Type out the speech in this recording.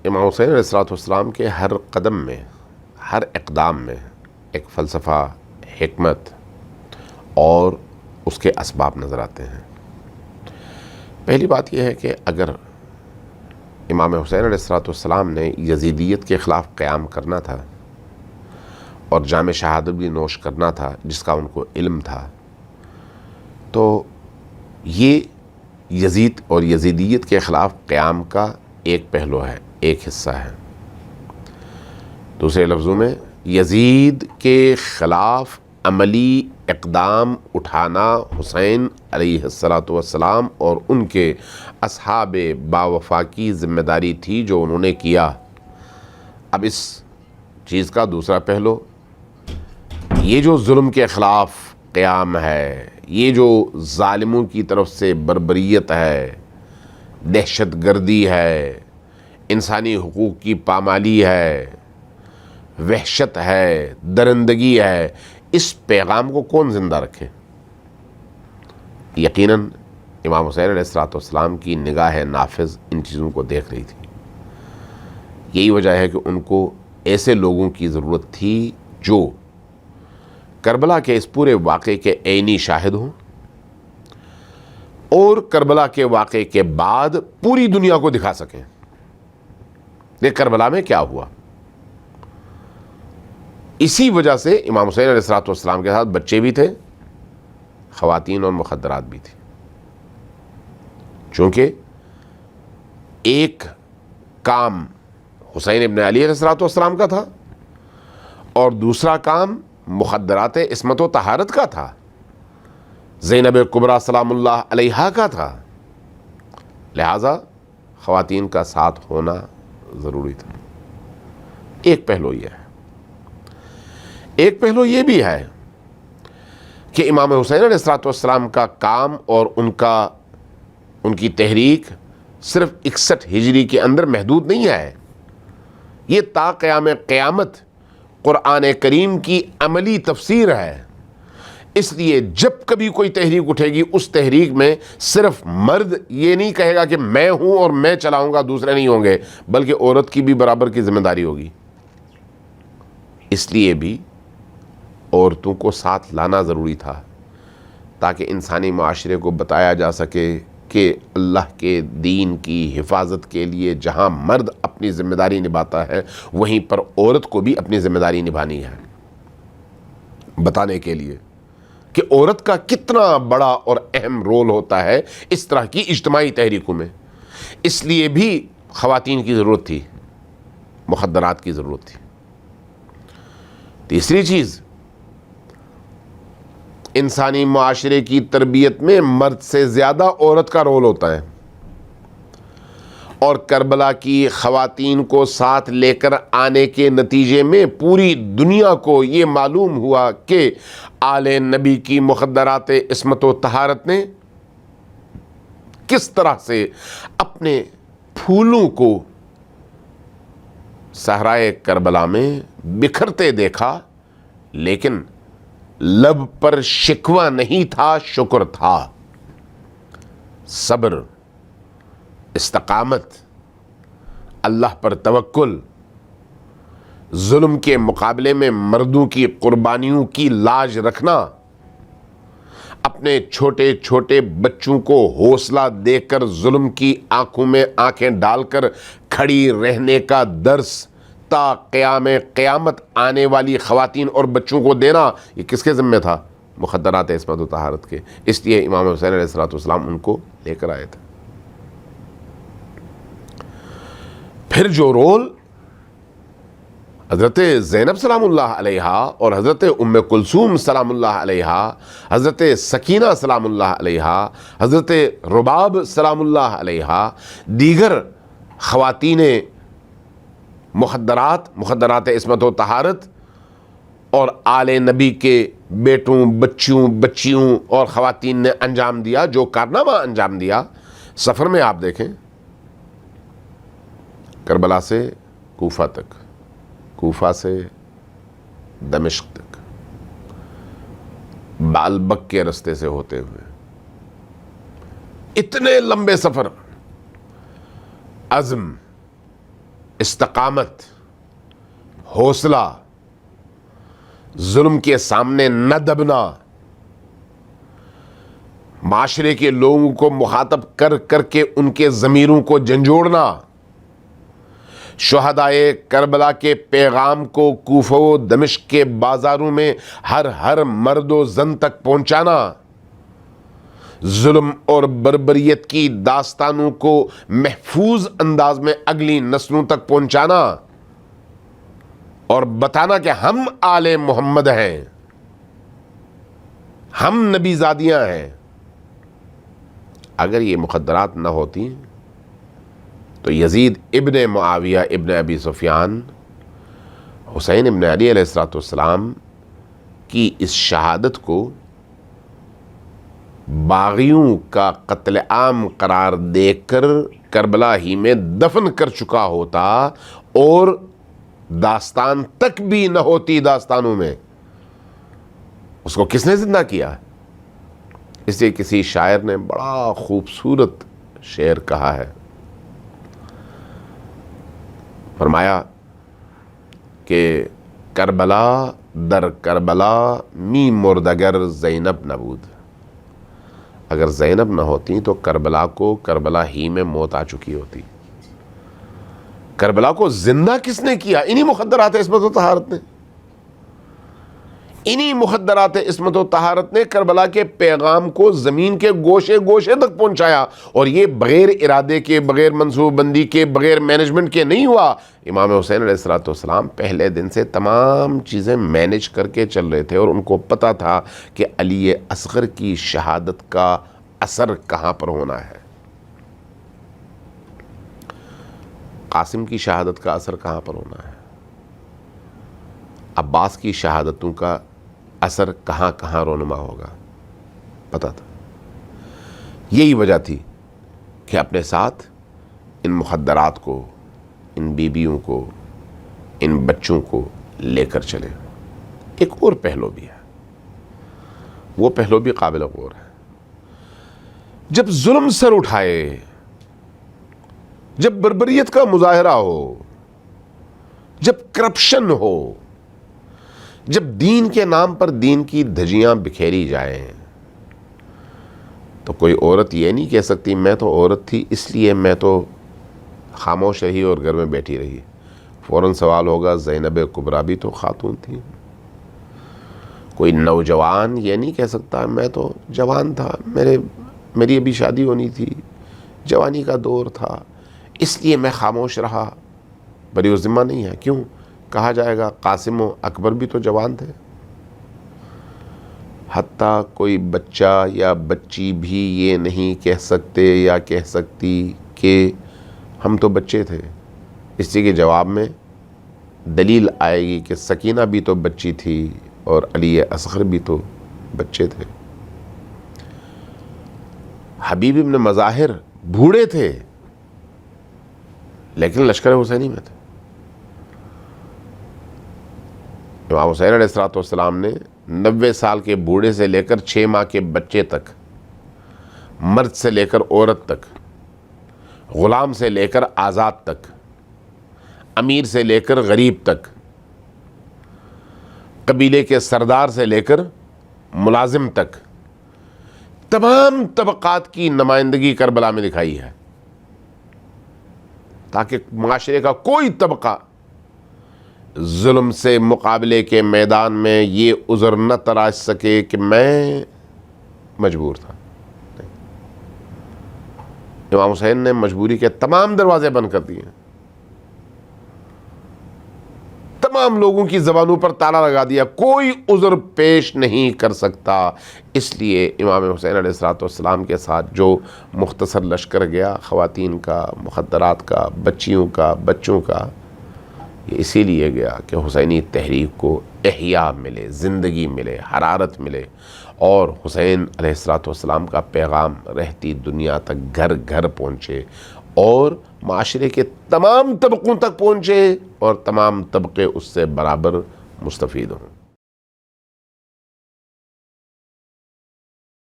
امام حسین علیہ الصلوۃ والسلام کے ہر قدم میں، ہر اقدام میں ایک فلسفہ، حکمت اور اس کے اسباب نظر آتے ہیں۔ پہلی بات یہ ہے کہ اگر امام حسین علیہ الصلوۃ والسلام نے یزیدیت کے خلاف قیام کرنا تھا اور جام شہادت بھی نوش کرنا تھا جس کا ان کو علم تھا، تو یہ یزید اور یزیدیت کے خلاف قیام کا ایک پہلو ہے، ایک حصہ ہے۔ دوسرے لفظوں میں یزید کے خلاف عملی اقدام اٹھانا حسین علیہ الصلوۃ والسلام اور ان کے اصحاب باوفا کی ذمہ داری تھی جو انہوں نے کیا۔ اب اس چیز کا دوسرا پہلو، یہ جو ظلم کے خلاف قیام ہے، یہ جو ظالموں کی طرف سے بربریت ہے، دہشت گردی ہے، انسانی حقوق کی پامالی ہے، وحشت ہے، درندگی ہے، اس پیغام کو کون زندہ رکھے؟ یقیناً امام حسین علیہ الصلوۃ والسلام کی نگاہ نافذ ان چیزوں کو دیکھ رہی تھی۔ یہی وجہ ہے کہ ان کو ایسے لوگوں کی ضرورت تھی جو کربلا کے اس پورے واقعے کے عینی شاہد ہوں اور کربلا کے واقعے کے بعد پوری دنیا کو دکھا سکیں کہ کربلا میں کیا ہوا۔ اسی وجہ سے امام حسین علیہ الصلوۃ والسلام کے ساتھ بچے بھی تھے، خواتین اور مخدرات بھی تھی، چونکہ ایک کام حسین ابن علی علیہ الصلوۃ والسلام کا تھا اور دوسرا کام مخدرات عصمت و طہارت کا تھا، زینب کبریٰ سلام اللہ علیہا کا تھا، لہذا خواتین کا ساتھ ہونا ضروری تھا۔ ایک پہلو یہ ہے۔ ایک پہلو یہ بھی ہے کہ امام حسین علیہ الصلوۃ والسلام کا کام اور ان کی تحریک صرف 61 ہجری کے اندر محدود نہیں ہے، یہ تا قیام قیامت قرآن کریم کی عملی تفسیر ہے۔ اس لیے جب کبھی کوئی تحریک اٹھے گی، اس تحریک میں صرف مرد یہ نہیں کہے گا کہ میں ہوں اور میں چلاؤں گا، دوسرے نہیں ہوں گے، بلکہ عورت کی بھی برابر کی ذمہ داری ہوگی۔ اس لیے بھی عورتوں کو ساتھ لانا ضروری تھا تاکہ انسانی معاشرے کو بتایا جا سکے کہ اللہ کے دین کی حفاظت کے لیے جہاں مرد اپنی ذمہ داری نبھاتا ہے، وہیں پر عورت کو بھی اپنی ذمہ داری نبھانی ہے، بتانے کے لیے کہ عورت کا کتنا بڑا اور اہم رول ہوتا ہے اس طرح کی اجتماعی تحریکوں میں۔ اس لیے بھی خواتین کی ضرورت تھی، مخدرات کی ضرورت تھی۔ تیسری چیز، انسانی معاشرے کی تربیت میں مرد سے زیادہ عورت کا رول ہوتا ہے، اور کربلا کی خواتین کو ساتھ لے کر آنے کے نتیجے میں پوری دنیا کو یہ معلوم ہوا کہ آل نبی کی مخدرات عصمت و طہارت نے کس طرح سے اپنے پھولوں کو صحرائے کربلا میں بکھرتے دیکھا، لیکن لب پر شکوہ نہیں تھا، شکر تھا۔ صبر، استقامت، اللہ پر توکل، ظلم کے مقابلے میں مردوں کی قربانیوں کی لاج رکھنا، اپنے چھوٹے چھوٹے بچوں کو حوصلہ دے کر ظلم کی آنکھوں میں آنکھیں ڈال کر کھڑی رہنے کا درس تا قیام قیامت آنے والی خواتین اور بچوں کو دینا، یہ کس کے ذمہ تھا؟ مخدرات عصمت و طہارت کے۔ اس لیے امام حسین علیہ الصلوۃ والسلام ان کو لے کر آئے تھے۔ پھر جو رول حضرت زینب سلام اللہ علیہا اور حضرت ام کلثوم سلام اللہ علیہا، حضرت سکینہ سلام اللہ علیہا، حضرت رباب سلام اللہ علیہا، دیگر خواتین مخدرات عصمت و طہارت اور آل نبی کے بیٹوں، بچیوں، بچیوں اور خواتین نے انجام دیا، جو کارنامہ انجام دیا، سفر میں آپ دیکھیں، کربلا سے کوفہ تک، کوفہ سے دمشق تک، بالبک کے رستے سے ہوتے ہوئے، اتنے لمبے سفر، عزم، استقامت، حوصلہ، ظلم کے سامنے نہ دبنا، معاشرے کے لوگوں کو مخاطب کر کر کے ان کے ضمیروں کو جھنجھوڑنا، شہدائے کربلا کے پیغام کو کوفہ و دمشق کے بازاروں میں ہر مرد و زن تک پہنچانا، ظلم اور بربریت کی داستانوں کو محفوظ انداز میں اگلی نسلوں تک پہنچانا اور بتانا کہ ہم آل محمد ہیں، ہم نبی زادیاں ہیں۔ اگر یہ مخدرات نہ ہوتی تو یزید ابن معاویہ ابن ابی سفیان حسین ابن علی علیہ السلام کی اس شہادت کو باغیوں کا قتل عام قرار دے کر کربلا ہی میں دفن کر چکا ہوتا اور داستان تک بھی نہ ہوتی داستانوں میں۔ اس کو کس نے زندہ کیا؟ اس لیے کسی شاعر نے بڑا خوبصورت شعر کہا ہے، فرمایا کہ کربلا در کربلا می مرد اگر زینب نبود، اگر زینب نہ ہوتی تو کربلا کو کربلا ہی میں موت آ چکی ہوتی۔ کربلا کو زندہ کس نے کیا؟ انہی مخدرات عصمت و طہارت نے، انہی مخدرات عصمت و طہارت نے کربلا کے پیغام کو زمین کے گوشے گوشے تک پہنچایا، اور یہ بغیر ارادے کے، بغیر منصوبہ بندی کے، بغیر مینجمنٹ کے نہیں ہوا۔ امام حسین علیہ السلام پہلے دن سے تمام چیزیں مینج کر کے چل رہے تھے، اور ان کو پتہ تھا کہ علی اصغر کی شہادت کا اثر کہاں پر ہونا ہے، قاسم کی شہادت کا اثر کہاں پر ہونا ہے، عباس کی شہادتوں کا اثر کہاں کہاں رونما ہوگا، پتہ تھا۔ یہی وجہ تھی کہ اپنے ساتھ ان مخدرات کو، ان بیویوں کو، ان بچوں کو لے کر چلے۔ ایک اور پہلو بھی ہے، وہ پہلو بھی قابل غور ہے۔ جب ظلم سر اٹھائے، جب بربریت کا مظاہرہ ہو، جب کرپشن ہو، جب دین کے نام پر دین کی دھجیاں بکھیری جائیں، تو کوئی عورت یہ نہیں کہہ سکتی میں تو عورت تھی اس لیے میں تو خاموش رہی اور گھر میں بیٹھی رہی۔ فوراً سوال ہوگا زینب کبریٰ بھی تو خاتون تھی۔ کوئی نوجوان یہ نہیں کہہ سکتا میں تو جوان تھا، میری ابھی شادی ہونی تھی، جوانی کا دور تھا، اس لیے میں خاموش رہا، بری و ذمہ نہیں ہے۔ کیوں؟ کہا جائے گا قاسم و اکبر بھی تو جوان تھے۔ حتیٰ کوئی بچہ یا بچی بھی یہ نہیں کہہ سکتے یا کہہ سکتی کہ ہم تو بچے تھے، اسی کے جواب میں دلیل آئے گی کہ سکینہ بھی تو بچی تھی اور علی اصغر بھی تو بچے تھے۔ حبیب ابن مظاہر بوڑھے تھے لیکن لشکر حسینی میں تھے۔ امام حسین علیہ السلام نے 90 سال کے بوڑھے سے لے کر 6 ماہ کے بچے تک، مرد سے لے کر عورت تک، غلام سے لے کر آزاد تک، امیر سے لے کر غریب تک، قبیلے کے سردار سے لے کر ملازم تک، تمام طبقات کی نمائندگی کربلا میں دکھائی ہے، تاکہ معاشرے کا کوئی طبقہ ظلم سے مقابلے کے میدان میں یہ عذر نہ تراش سکے کہ میں مجبور تھا۔ امام حسین نے مجبوری کے تمام دروازے بند کر دیے، تمام لوگوں کی زبانوں پر تالا لگا دیا، کوئی عذر پیش نہیں کر سکتا۔ اس لیے امام حسین علیہ السلام کے ساتھ جو مختصر لشکر گیا، خواتین کا، مخدرات کا، بچیوں کا، بچوں کا، یہ اسی لیے گیا کہ حسینی تحریک کو احیاء ملے، زندگی ملے، حرارت ملے، اور حسین علیہ السلام کا پیغام رہتی دنیا تک گھر گھر پہنچے اور معاشرے کے تمام طبقوں تک پہنچے اور تمام طبقے اس سے برابر مستفید ہوں۔